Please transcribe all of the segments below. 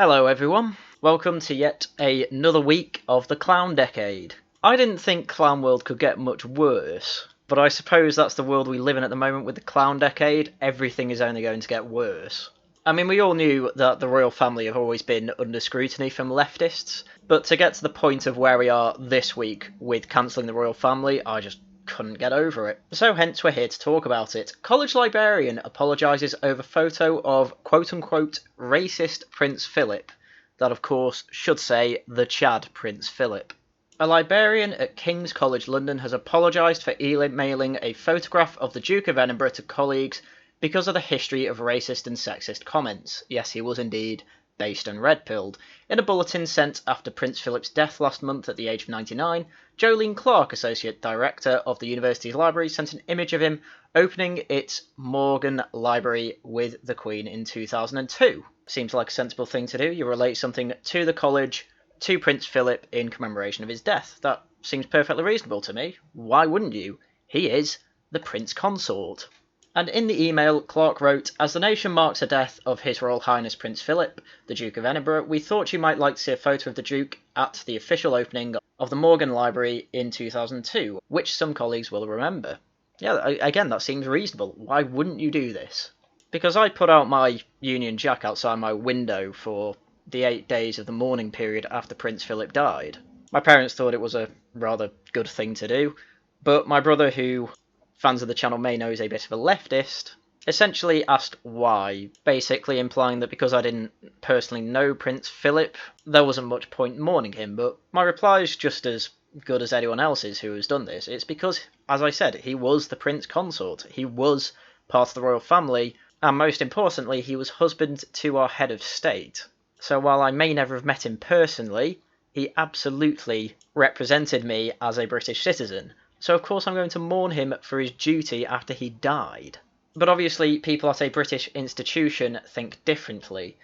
Hello everyone, welcome to yet another week of the Clown Decade. I didn't think Clown World could get much worse, but I suppose that's the world we live in at the moment with the Clown Decade. Everything is only going to get worse. I mean, we all knew that the royal family have always been under scrutiny from leftists, but to get to the point of where we are this week with cancelling the royal family, I just couldn't get over it. So hence we're here to talk about it. College librarian apologises over photo of quote-unquote racist Prince Philip. That of course should say the Chad Prince Philip. A librarian at King's College London has apologised for emailing a photograph of the Duke of Edinburgh to colleagues because of the history of racist and sexist comments. Yes, he was indeed based and red-pilled. In a bulletin sent after Prince Philip's death last month at the age of 99, Jolene Clark, Associate Director of the University's Library, sent an image of him opening its Morgan Library with the Queen in 2002. Seems like a sensible thing to do. You relate something to the college, to Prince Philip in commemoration of his death. That seems perfectly reasonable to me. Why wouldn't you? He is the Prince Consort. And in the email, Clark wrote, "As the nation marks the death of His Royal Highness Prince Philip, the Duke of Edinburgh, we thought you might like to see a photo of the Duke at the official opening of the Morgan Library in 2002, which some colleagues will remember." Yeah, again, that seems reasonable. Why wouldn't you do this? Because I put out my Union Jack outside my window for the 8 days of the mourning period after Prince Philip died. My parents thought it was a rather good thing to do, but my brother, who fans of the channel may know is a bit of a leftist, essentially asked why, basically implying that because I didn't personally know Prince Philip, there wasn't much point mourning him, but my reply is just as good as anyone else's who has done this. It's because, as I said, he was the Prince Consort, he was part of the royal family, and most importantly, he was husband to our head of state. So while I may never have met him personally, he absolutely represented me as a British citizen. So of course I'm going to mourn him for his duty after he died. But obviously people at a British institution think differently.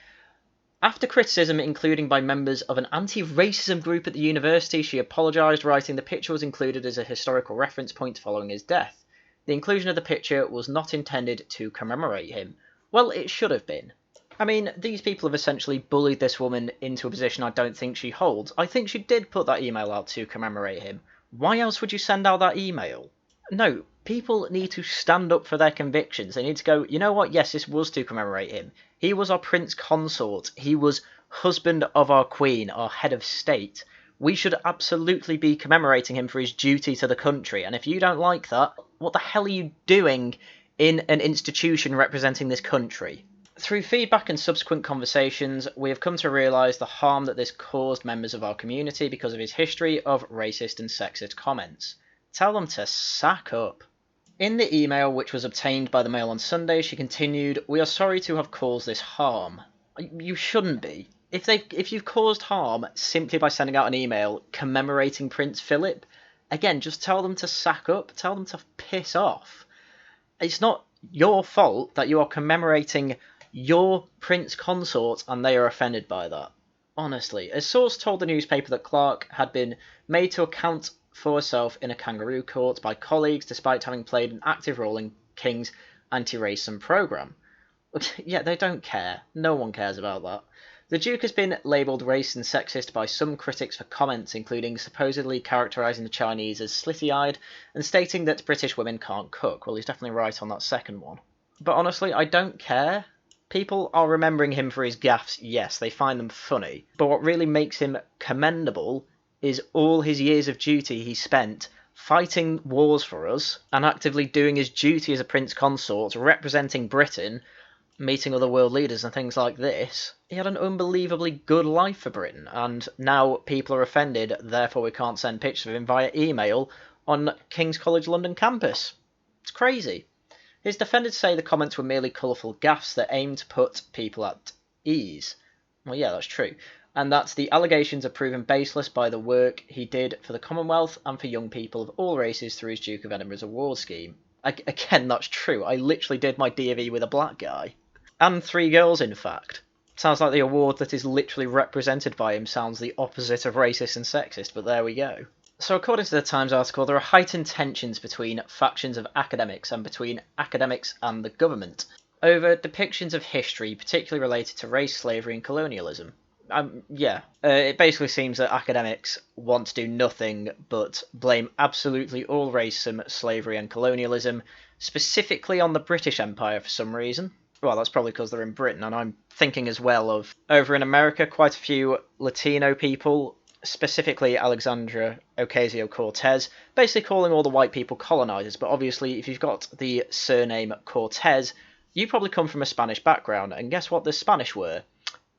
After criticism, including by members of an anti-racism group at the university, she apologised, writing the picture was included as a historical reference point following his death. The inclusion of the picture was not intended to commemorate him. Well, it should have been. I mean, these people have essentially bullied this woman into a position I don't think she holds. I think she did put that email out to commemorate him. Why else would you send out that email? No, people need to stand up for their convictions. They need to go, you know what, yes, this was to commemorate him. He was our Prince Consort. He was husband of our Queen, our head of state. We should absolutely be commemorating him for his duty to the country. And if you don't like that, what the hell are you doing in an institution representing this country? Through feedback and subsequent conversations, we have come to realise the harm that this caused members of our community because of his history of racist and sexist comments. Tell them to sack up. In the email, which was obtained by the Mail on Sunday, she continued, "We are sorry to have caused this harm." You shouldn't be. If you've caused harm simply by sending out an email commemorating Prince Philip, again, just tell them to sack up. Tell them to piss off. It's not your fault that you are commemorating your Prince Consort and they are offended by that. Honestly, a source told the newspaper that Clark had been made to account for herself in a kangaroo court by colleagues despite having played an active role in King's anti-racism programme. Yeah, they don't care. No one cares about that. The Duke has been labelled racist and sexist by some critics for comments, including supposedly characterising the Chinese as slitty-eyed and stating that British women can't cook. Well, he's definitely right on that second one. But honestly, I don't care. People are remembering him for his gaffes, yes, they find them funny, but what really makes him commendable is all his years of duty he spent fighting wars for us and actively doing his duty as a Prince Consort, representing Britain, meeting other world leaders and things like this. He had an unbelievably good life for Britain, and now people are offended, therefore we can't send pictures of him via email on King's College London campus. It's crazy. His defenders say the comments were merely colourful gaffes that aimed to put people at ease. Well, yeah, that's true. And that the allegations are proven baseless by the work he did for the Commonwealth and for young people of all races through his Duke of Edinburgh's award scheme. Again, that's true. I literally did my D.A.V. with a black guy. And 3 girls, in fact. Sounds like the award that is literally represented by him sounds the opposite of racist and sexist, but there we go. So according to the Times article, there are heightened tensions between factions of academics and between academics and the government over depictions of history, particularly related to race, slavery and colonialism. Yeah, it basically seems that academics want to do nothing but blame absolutely all racism, slavery, and colonialism, specifically on the British Empire for some reason. Well, that's probably because they're in Britain, and I'm thinking as well of over in America, quite a few Latino people, specifically Alexandria Ocasio-Cortez, basically calling all the white people colonizers. But obviously, if you've got the surname Cortez, you probably come from a Spanish background, and guess what the Spanish were?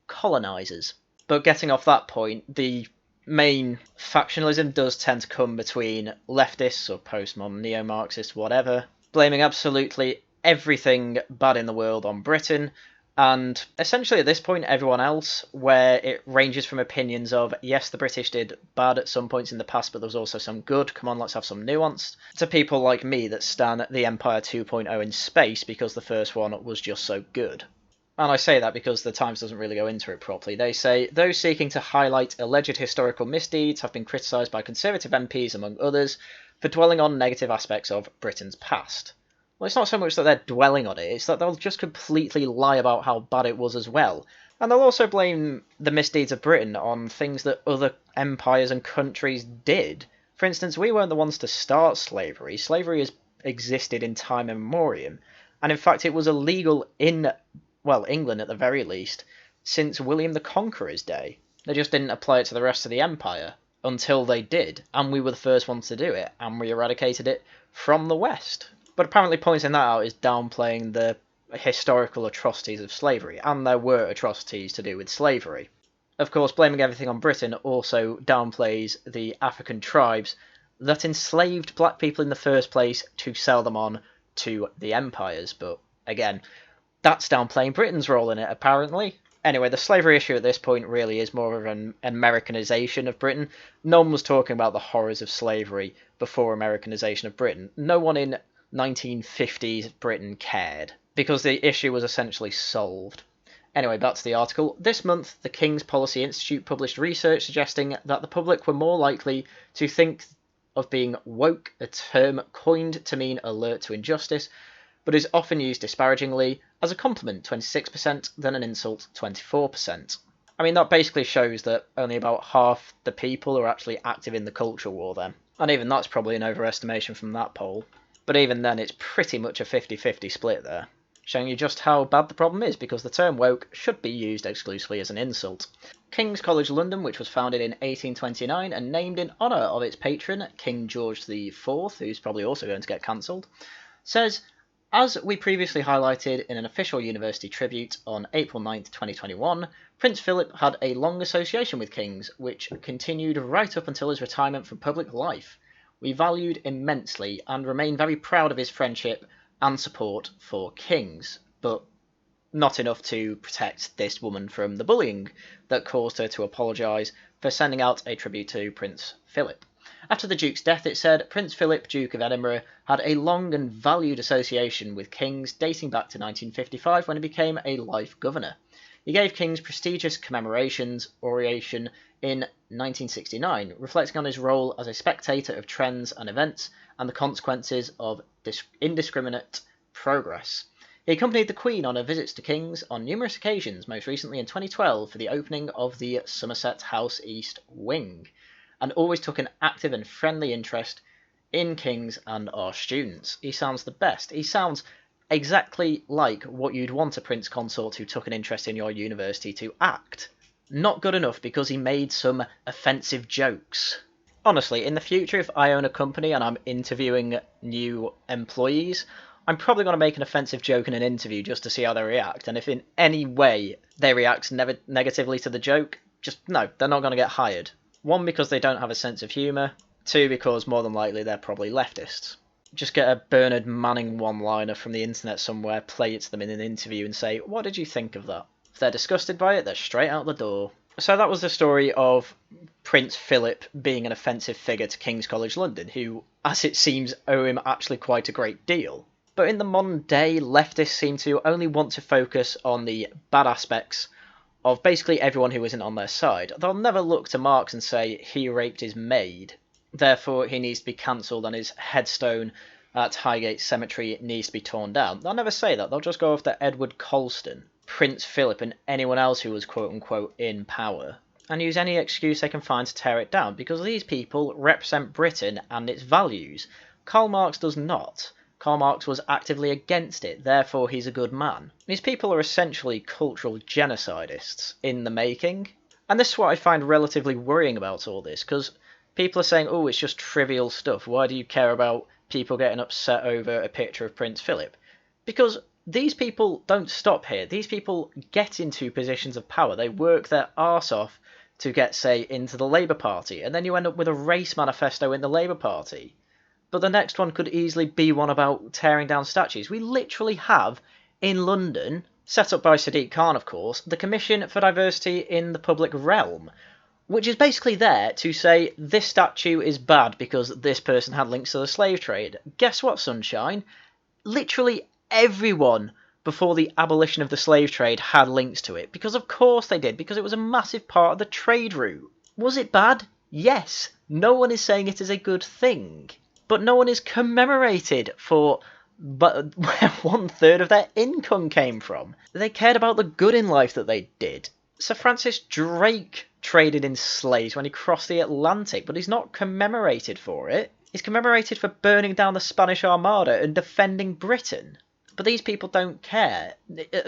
Colonizers. But getting off that point, the main factionalism does tend to come between leftists or postmodern neo-Marxists, whatever, blaming absolutely everything bad in the world on Britain, and essentially at this point everyone else, where it ranges from opinions of, yes, the British did bad at some points in the past, but there was also some good, come on, let's have some nuance, to people like me that stan the Empire 2.0 in space because the first one was just so good. And I say that because the Times doesn't really go into it properly. They say, those seeking to highlight alleged historical misdeeds have been criticised by Conservative MPs, among others, for dwelling on negative aspects of Britain's past. Well, it's not so much that they're dwelling on it, it's that they'll just completely lie about how bad it was as well. And they'll also blame the misdeeds of Britain on things that other empires and countries did. For instance, we weren't the ones to start slavery. Slavery has existed in time immemorial. And in fact, it was illegal in, well, England at the very least, since William the Conqueror's day. They just didn't apply it to the rest of the empire until they did, and we were the first ones to do it, and we eradicated it from the West. But apparently pointing that out is downplaying the historical atrocities of slavery, and there were atrocities to do with slavery. Of course, blaming everything on Britain also downplays the African tribes that enslaved black people in the first place to sell them on to the empires, but again, that's downplaying Britain's role in it, apparently. Anyway, the slavery issue at this point really is more of an Americanization of Britain. No one was talking about the horrors of slavery before Americanization of Britain. No one in 1950s Britain cared, because the issue was essentially solved. Anyway, back to the article. This month, the King's Policy Institute published research suggesting that the public were more likely to think of being woke, a term coined to mean alert to injustice, but is often used disparagingly, as a compliment 26% than an insult 24%. I mean, that basically shows that only about half the people are actually active in the culture war then. And even that's probably an overestimation from that poll. But even then, it's pretty much a 50-50 split there, showing you just how bad the problem is, because the term woke should be used exclusively as an insult. King's College London, which was founded in 1829 and named in honour of its patron, King George IV, who's probably also going to get cancelled, says, as we previously highlighted in an official university tribute on April 9, 2021, Prince Philip had a long association with kings, which continued right up until his retirement from public life. We valued immensely and remain very proud of his friendship and support for kings, but not enough to protect this woman from the bullying that caused her to apologise for sending out a tribute to Prince Philip. After the Duke's death, it said, Prince Philip, Duke of Edinburgh, had a long and valued association with kings dating back to 1955 when he became a life governor. He gave kings prestigious commemorations, oration in 1969, reflecting on his role as a spectator of trends and events and the consequences of indiscriminate progress. He accompanied the Queen on her visits to kings on numerous occasions, most recently in 2012 for the opening of the Somerset House East Wing, and always took an active and friendly interest in kings and our students. He sounds the best. He sounds exactly like what you'd want a prince consort who took an interest in your university to act. Not good enough because he made some offensive jokes. Honestly, in the future, if I own a company and I'm interviewing new employees, I'm probably going to make an offensive joke in an interview just to see how they react, and if in any way they react negatively to the joke, just no, they're not going to get hired. One, because they don't have a sense of humour. Two, because more than likely they're probably leftists. Just get a Bernard Manning one-liner from the internet somewhere, play it to them in an interview and say, what did you think of that? If they're disgusted by it, they're straight out the door. So that was the story of Prince Philip being an offensive figure to King's College London, who, as it seems, owe him actually quite a great deal. But in the modern day, leftists seem to only want to focus on the bad aspects of basically everyone who isn't on their side. They'll never look to Marx and say, he raped his maid, therefore he needs to be cancelled and his headstone at Highgate Cemetery needs to be torn down. They'll never say that. They'll just go after Edward Colston. Prince Philip and anyone else who was quote-unquote in power, and use any excuse they can find to tear it down, because these people represent Britain and its values. Karl Marx does not. Karl Marx was actively against it, therefore he's a good man. These people are essentially cultural genocidists in the making. And this is what I find relatively worrying about all this, because people are saying, oh, it's just trivial stuff. Why do you care about people getting upset over a picture of Prince Philip? Because these people don't stop here. These people get into positions of power. They work their arse off to get, say, into the Labour Party, and then you end up with a race manifesto in the Labour Party. But the next one could easily be one about tearing down statues. We literally have, in London, set up by Sadiq Khan, of course, the Commission for Diversity in the Public Realm, which is basically there to say this statue is bad because this person had links to the slave trade. Guess what, sunshine? Literally everyone before the abolition of the slave trade had links to it, because of course they did, because it was a massive part of the trade route. Was it bad? Yes. No one is saying it is a good thing. But no one is commemorated for but where 1/3 of their income came from. They cared about the good in life that they did. Sir Francis Drake traded in slaves when he crossed the Atlantic, but he's not commemorated for it. He's commemorated for burning down the Spanish Armada and defending Britain. But these people don't care.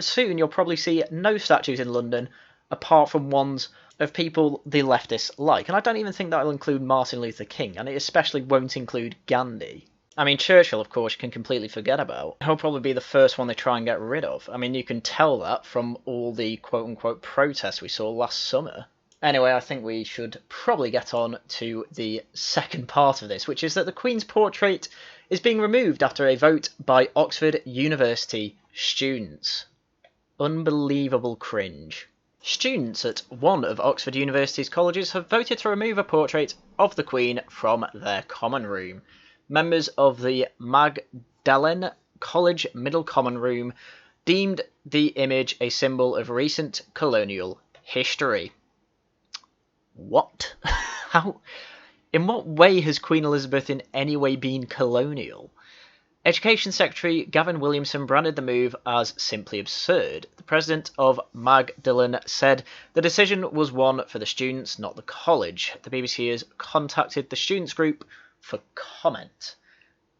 Soon you'll probably see no statues in London apart from ones of people the leftists like. And I don't even think that'll include Martin Luther King, and it especially won't include Gandhi. I mean, Churchill, of course, you can completely forget about. He'll probably be the first one they try and get rid of. I mean, you can tell that from all the quote-unquote protests we saw last summer. Anyway, I think we should probably get on to the second part of this, which is that the Queen's portrait is being removed after a vote by Oxford University students. Unbelievable cringe. Students at one of Oxford University's colleges have voted to remove a portrait of the Queen from their common room. Members of the Magdalen College Middle Common Room deemed the image a symbol of recent colonial history. What? How? In what way has Queen Elizabeth in any way been colonial? Education Secretary Gavin Williamson branded the move as simply absurd. The president of Magdalen said the decision was one for the students, not the college. The BBC has contacted the students group for comment.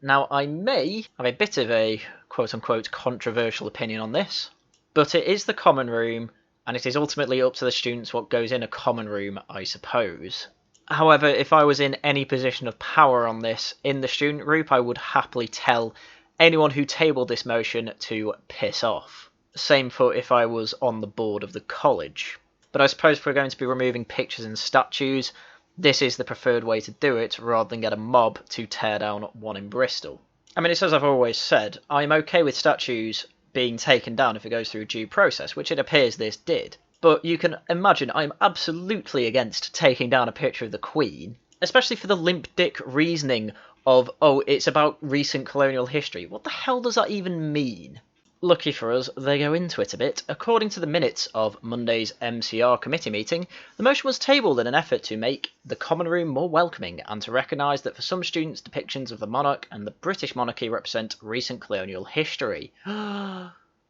Now, I may have a bit of a quote-unquote controversial opinion on this, but it is the common room, and it is ultimately up to the students what goes in a common room, I suppose. However, if I was in any position of power on this in the student group, I would happily tell anyone who tabled this motion to piss off. Same for if I was on the board of the college. But I suppose if we're going to be removing pictures and statues, this is the preferred way to do it, rather than get a mob to tear down one in Bristol. I mean, it's as I've always said, I'm okay with statues being taken down if it goes through due process, which it appears this did. But you can imagine I'm absolutely against taking down a picture of the Queen, especially for the limp dick reasoning of, oh, it's about recent colonial history. What the hell does that even mean? Lucky for us, they go into it a bit. According to the minutes of Monday's MCR committee meeting, the motion was tabled in an effort to make the common room more welcoming and to recognise that for some students depictions of the monarch and the British monarchy represent recent colonial history.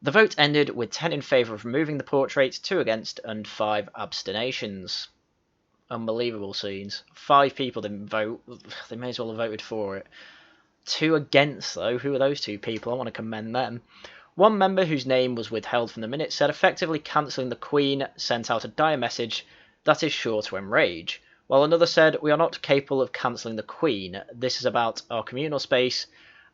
The vote ended with 10 in favour of removing the portrait, 2 against and 5 abstentions. Unbelievable scenes. 5 people didn't vote. They may as well have voted for it. 2 against, though. Who are those 2 people? I want to commend them. One member, whose name was withheld from the minutes, said effectively cancelling the Queen sent out a dire message that is sure to enrage. While another said, we are not capable of cancelling the Queen. This is about our communal space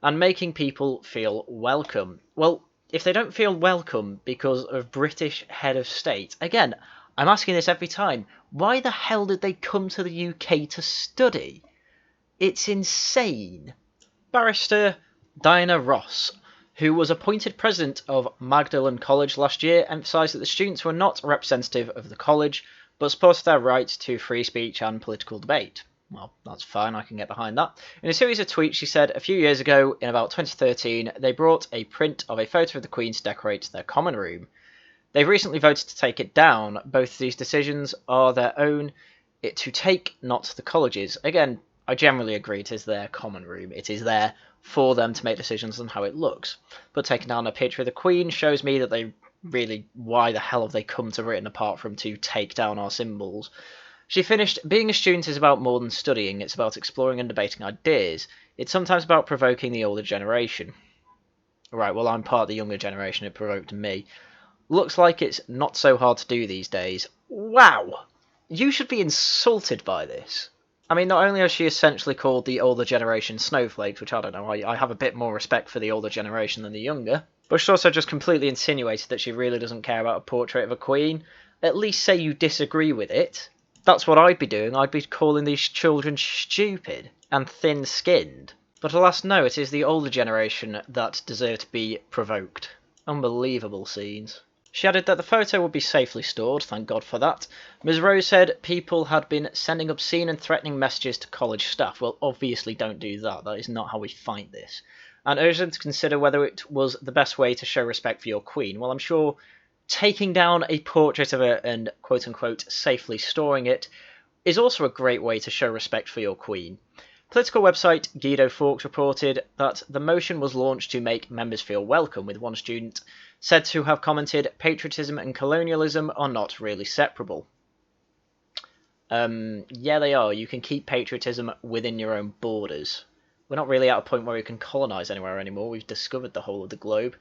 and making people feel welcome. Well, if they don't feel welcome because of British head of state, again, I'm asking this every time, why the hell did they come to the UK to study? It's insane. Barrister Diana Ross, who was appointed president of Magdalen College last year, emphasised that the students were not representative of the college, but supported their right to free speech and political debate. Well, that's fine, I can get behind that. In a series of tweets, she said, a few years ago, in about 2013, they brought a print of a photo of the Queen to decorate their common room. They've recently voted to take it down. Both of these decisions are their own to take, not the college's. Again, I generally agree it is their common room. It is there for them to make decisions on how it looks. But taking down a picture of the Queen shows me that they really, why the hell have they come to Britain apart from to take down our symbols? She finished, being a student is about more than studying, it's about exploring and debating ideas. It's sometimes about provoking the older generation. Right, well, I'm part of the younger generation, it provoked me. Looks like it's not so hard to do these days. Wow! You should be insulted by this. I mean, not only has she essentially called the older generation snowflakes, which I don't know, I have a bit more respect for the older generation than the younger, but she's also just completely insinuated that she really doesn't care about a portrait of a queen. At least say you disagree with it. That's what I'd be doing. I'd be calling these children stupid and thin-skinned. But alas, no, it is the older generation that deserve to be provoked. Unbelievable scenes. She added that the photo would be safely stored, thank God for that. Ms Rose said people had been sending obscene and threatening messages to college staff. Well, obviously don't do that, that is not how we fight this. And urged them to consider whether it was the best way to show respect for your queen. Well, I'm sure taking down a portrait of her and quote-unquote safely storing it is also a great way to show respect for your queen. Political website Guido Fawkes reported that the motion was launched to make members feel welcome, with one student said to have commented, "Patriotism and colonialism are not really separable." Yeah, they are. You can keep patriotism within your own borders. We're not really at a point where we can colonise anywhere anymore. We've discovered the whole of the globe.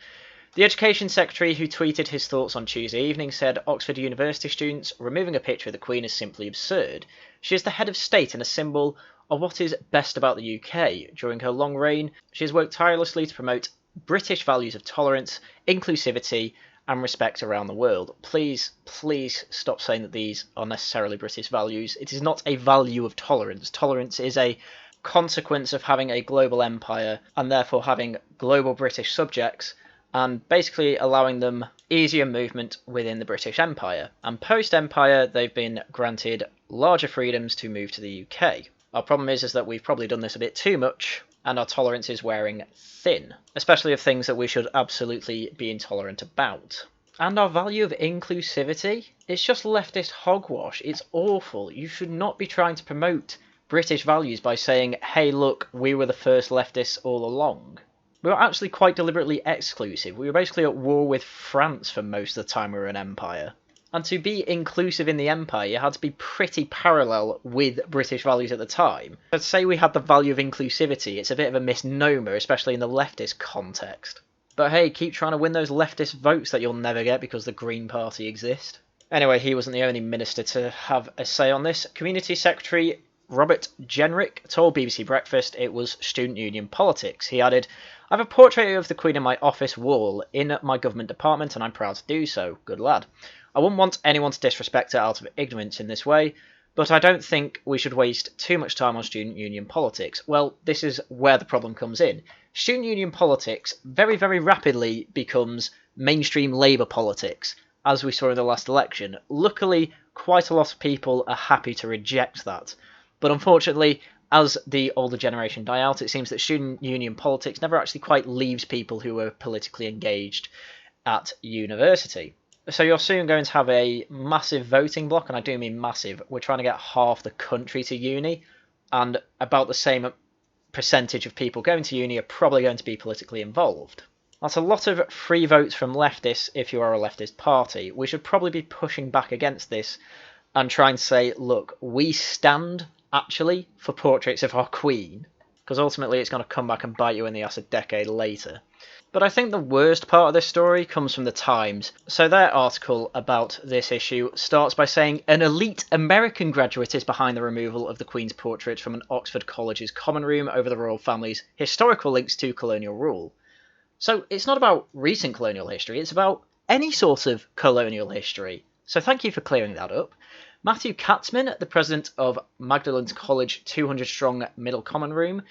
The Education Secretary, who tweeted his thoughts on Tuesday evening, said Oxford University students removing a picture of the Queen is simply absurd. She is the head of state and a symbol of what is best about the UK. During her long reign, she has worked tirelessly to promote British values of tolerance, inclusivity and respect around the world. Please, please stop saying that these are necessarily British values. It is not a value of tolerance. Tolerance is a consequence of having a global empire and therefore having global British subjects and basically allowing them easier movement within the British Empire. And post-Empire, they've been granted larger freedoms to move to the UK. Our problem is that we've probably done this a bit too much, and our tolerance is wearing thin, especially of things that we should absolutely be intolerant about. And our value of inclusivity? It's just leftist hogwash. It's awful. You should not be trying to promote British values by saying, hey, look, we were the first leftists all along. We were actually quite deliberately exclusive. We were basically at war with France for most of the time we were an empire. And to be inclusive in the empire, you had to be pretty parallel with British values at the time. I'd say we had the value of inclusivity. It's a bit of a misnomer, especially in the leftist context. But hey, keep trying to win those leftist votes that you'll never get because the Green Party exist. Anyway, he wasn't the only minister to have a say on this. Community Secretary Robert Jenrick told BBC Breakfast it was student union politics. He added, I have a portrait of the Queen in my office wall in my government department and I'm proud to do so. Good lad. I wouldn't want anyone to disrespect her out of ignorance in this way, but I don't think we should waste too much time on student union politics. Well, this is where the problem comes in. Student union politics very, very rapidly becomes mainstream Labour politics, as we saw in the last election. Luckily, quite a lot of people are happy to reject that. But unfortunately, as the older generation die out, it seems that student union politics never actually quite leaves people who are politically engaged at university. So you're soon going to have a massive voting block, and I do mean massive. We're trying to get half the country to uni, and about the same percentage of people going to uni are probably going to be politically involved. That's a lot of free votes from leftists if you are a leftist party. We should probably be pushing back against this and trying to say, look, we stand actually for portraits of our queen, because ultimately it's going to come back and bite you in the ass a decade later. But I think the worst part of this story comes from the Times. So their article about this issue starts by saying an elite American graduate is behind the removal of the Queen's portrait from an Oxford college's common room over the royal family's historical links to colonial rule. So it's not about recent colonial history, it's about any sort of colonial history. So thank you for clearing that up. Matthew Katzman, the president of Magdalens College 200-strong middle common room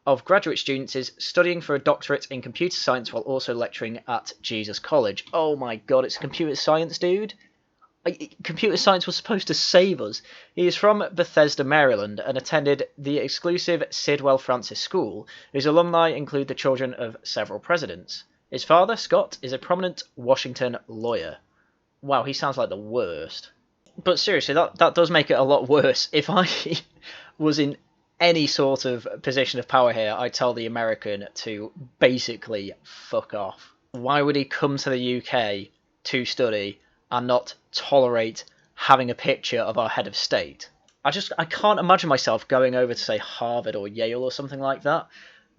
of graduate students, is studying for a doctorate in computer science while also lecturing at Jesus College. Oh my god, it's a computer science dude? Computer science was supposed to save us. He is from Bethesda, Maryland, and attended the exclusive Sidwell Francis School, whose alumni include the children of several presidents. His father, Scott, is a prominent Washington lawyer. Wow, he sounds like the worst. But seriously, that does make it a lot worse. If I was in any sort of position of power here, I'd tell the American to basically fuck off. Why would he come to the UK to study and not tolerate having a picture of our head of state. I can't imagine myself going over to, say, Harvard or Yale or something like that,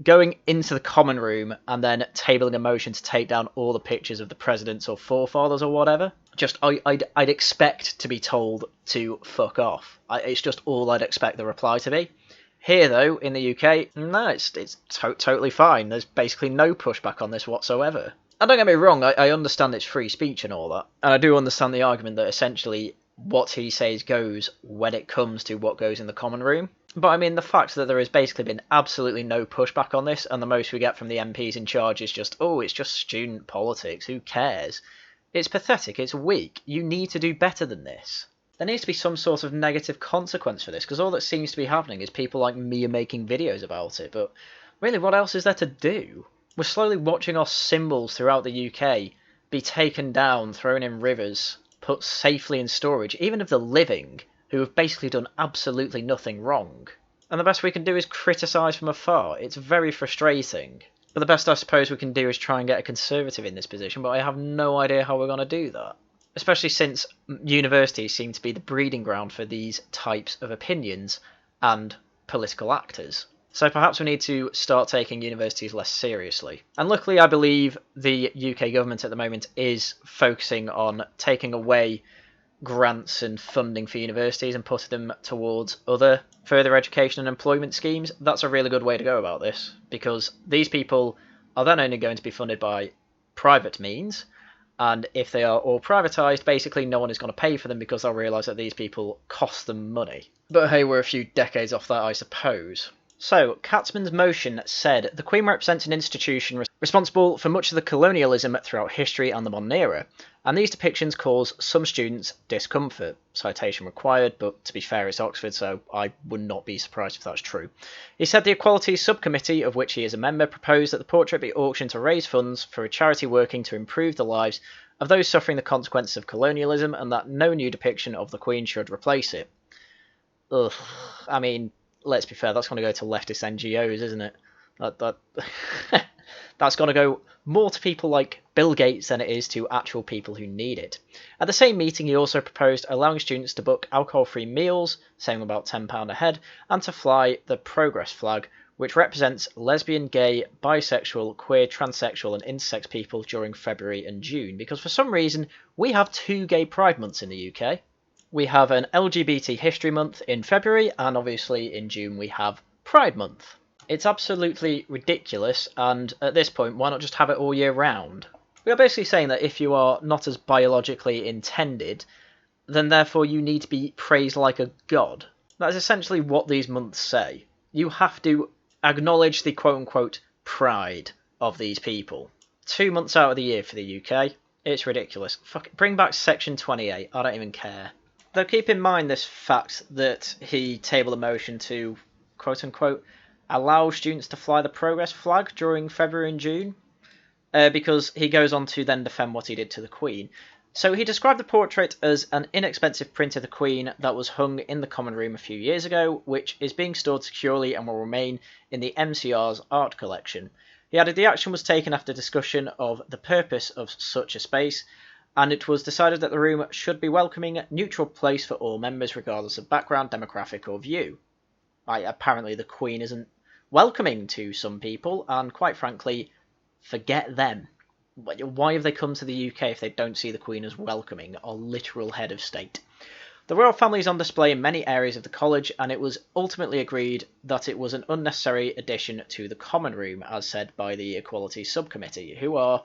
going into the common room and then tabling a motion to take down all the pictures of the presidents or forefathers or whatever. I'd expect to be told to fuck off. It's just all I'd expect the reply to be. Here, though, in the UK, no, it's totally fine. There's basically no pushback on this whatsoever. And don't get me wrong, I understand it's free speech and all that. And I do understand the argument that essentially what he says goes when it comes to what goes in the common room. But I mean, the fact that there has basically been absolutely no pushback on this, and the most we get from the MPs in charge is just, oh, it's just student politics, who cares? It's pathetic, it's weak, you need to do better than this. There needs to be some sort of negative consequence for this, because all that seems to be happening is people like me are making videos about it, but really, what else is there to do? We're slowly watching our symbols throughout the UK be taken down, thrown in rivers, put safely in storage, even of the living, who have basically done absolutely nothing wrong. And the best we can do is criticise from afar. It's very frustrating. But the best I suppose we can do is try and get a Conservative in this position, but I have no idea how we're going to do that. Especially since universities seem to be the breeding ground for these types of opinions and political actors. So perhaps we need to start taking universities less seriously. And luckily I believe the UK government at the moment is focusing on taking away grants and funding for universities and putting them towards other further education and employment schemes. That's a really good way to go about this, because these people are then only going to be funded by private means, and if they are all privatised, basically no one is going to pay for them because they'll realise that these people cost them money. But hey, we're a few decades off that, I suppose. So, Katzmann's motion said, the Queen represents an institution responsible for much of the colonialism throughout history and the modern era, and these depictions cause some students discomfort. Citation required, but to be fair, it's Oxford, so I would not be surprised if that's true. He said the Equalities Subcommittee, of which he is a member, proposed that the portrait be auctioned to raise funds for a charity working to improve the lives of those suffering the consequences of colonialism, and that no new depiction of the Queen should replace it. Ugh, I mean, let's be fair, that's going to go to leftist NGOs, isn't it? That's going to go more to people like Bill Gates than it is to actual people who need it. At the same meeting, he also proposed allowing students to book alcohol-free meals, saving about £10 a head, and to fly the Progress flag, which represents lesbian, gay, bisexual, queer, transsexual and intersex people during February and June, because for some reason we have 2 gay pride months in the UK. We have an LGBT History Month in February, and obviously in June we have Pride Month. It's absolutely ridiculous, and at this point, why not just have it all year round? We are basically saying that if you are not as biologically intended, then therefore you need to be praised like a god. That is essentially what these months say. You have to acknowledge the quote-unquote pride of these people. 2 months out of the year for the UK. It's ridiculous. Bring back Section 28. I don't even care. Though keep in mind this fact that he tabled a motion to, quote-unquote, allow students to fly the Progress flag during February and June, because he goes on to then defend what he did to the Queen. So he described the portrait as an inexpensive print of the Queen that was hung in the common room a few years ago, which is being stored securely and will remain in the MCR's art collection. He added the action was taken after discussion of the purpose of such a space, and it was decided that the room should be a welcoming, neutral place for all members regardless of background, demographic or view. Apparently the Queen isn't welcoming to some people, and quite frankly, forget them. Why have they come to the UK if they don't see the Queen as welcoming, our literal head of state? The royal family is on display in many areas of the college, and it was ultimately agreed that it was an unnecessary addition to the common room, as said by the Equalities Subcommittee, who are...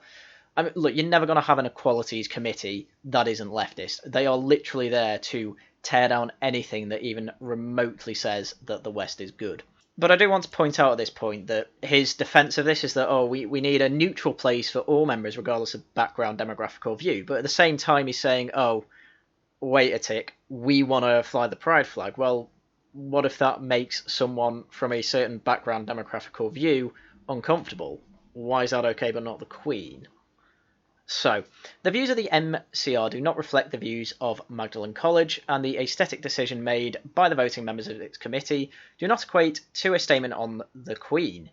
I mean, look, you're never going to have an Equalities Committee that isn't leftist. They are literally there to tear down anything that even remotely says that the West is good. But I do want to point out at this point that his defence of this is that, we need a neutral place for all members regardless of background, demographic or view. But at the same time he's saying, wait a tick, we want to fly the pride flag. Well, what if that makes someone from a certain background, demographic or view uncomfortable? Why is that okay but not the Queen? So, the views of the MCR do not reflect the views of Magdalen College, and the aesthetic decision made by the voting members of its committee do not equate to a statement on the Queen.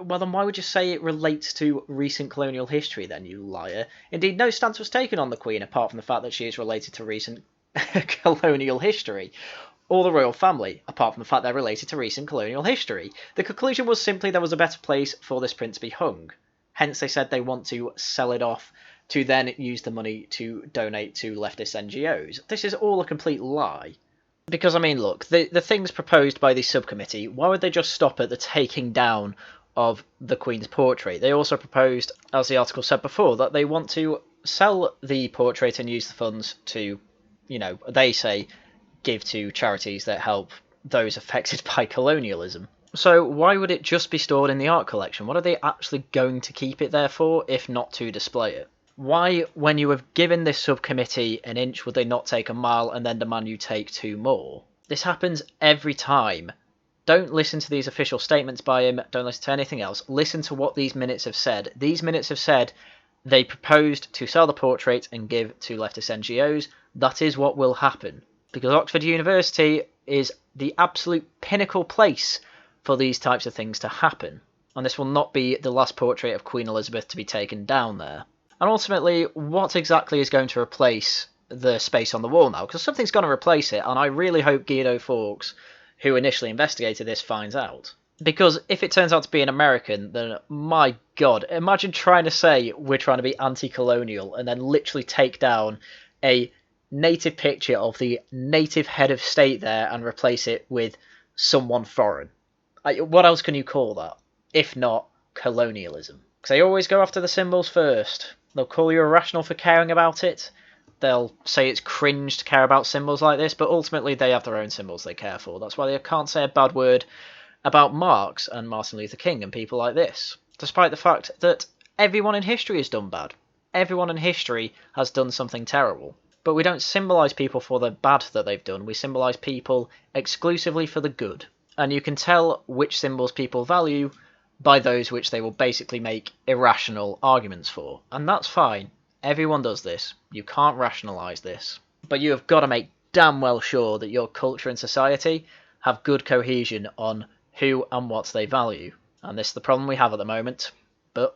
Well, then why would you say it relates to recent colonial history then, you liar? Indeed, no stance was taken on the Queen apart from the fact that she is related to recent colonial history, or the royal family, apart from the fact they're related to recent colonial history. The conclusion was simply there was a better place for this prince to be hung. Hence they said they want to sell it off to then use the money to donate to leftist NGOs. This is all a complete lie. Because, I mean, look, the things proposed by the subcommittee, why would they just stop at the taking down of the Queen's portrait? They also proposed, as the article said before, that they want to sell the portrait and use the funds to, you know, they say, give to charities that help those affected by colonialism. So why would it just be stored in the art collection? What are they actually going to keep it there for, if not to display it? Why, when you have given this subcommittee an inch, would they not take a mile and then demand you take 2 more? This happens every time. Don't listen to these official statements by him. Don't listen to anything else. Listen to what these minutes have said. These minutes have said they proposed to sell the portrait and give to leftist NGOs. That is what will happen. Because Oxford University is the absolute pinnacle place for these types of things to happen. And this will not be the last portrait of Queen Elizabeth to be taken down there. And ultimately, what exactly is going to replace the space on the wall now? Because something's going to replace it, and I really hope Guido Fawkes, who initially investigated this, finds out. Because if it turns out to be an American, then my god, imagine trying to say we're trying to be anti-colonial and then literally take down a native picture of the native head of state there and replace it with someone foreign. What else can you call that, if not colonialism? Because they always go after the symbols first. They'll call you irrational for caring about it. They'll say it's cringe to care about symbols like this, but ultimately they have their own symbols they care for. That's why they can't say a bad word about Marx and Martin Luther King and people like this, despite the fact that everyone in history has done bad. Everyone in history has done something terrible. But we don't symbolise people for the bad that they've done. We symbolise people exclusively for the good. And you can tell which symbols people value by those which they will basically make irrational arguments for. And that's fine. Everyone does this. You can't rationalise this. But you have got to make damn well sure that your culture and society have good cohesion on who and what they value. And this is the problem we have at the moment. But,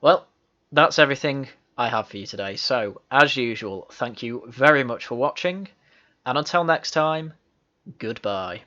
well, that's everything I have for you today. So, as usual, thank you very much for watching. And until next time, goodbye.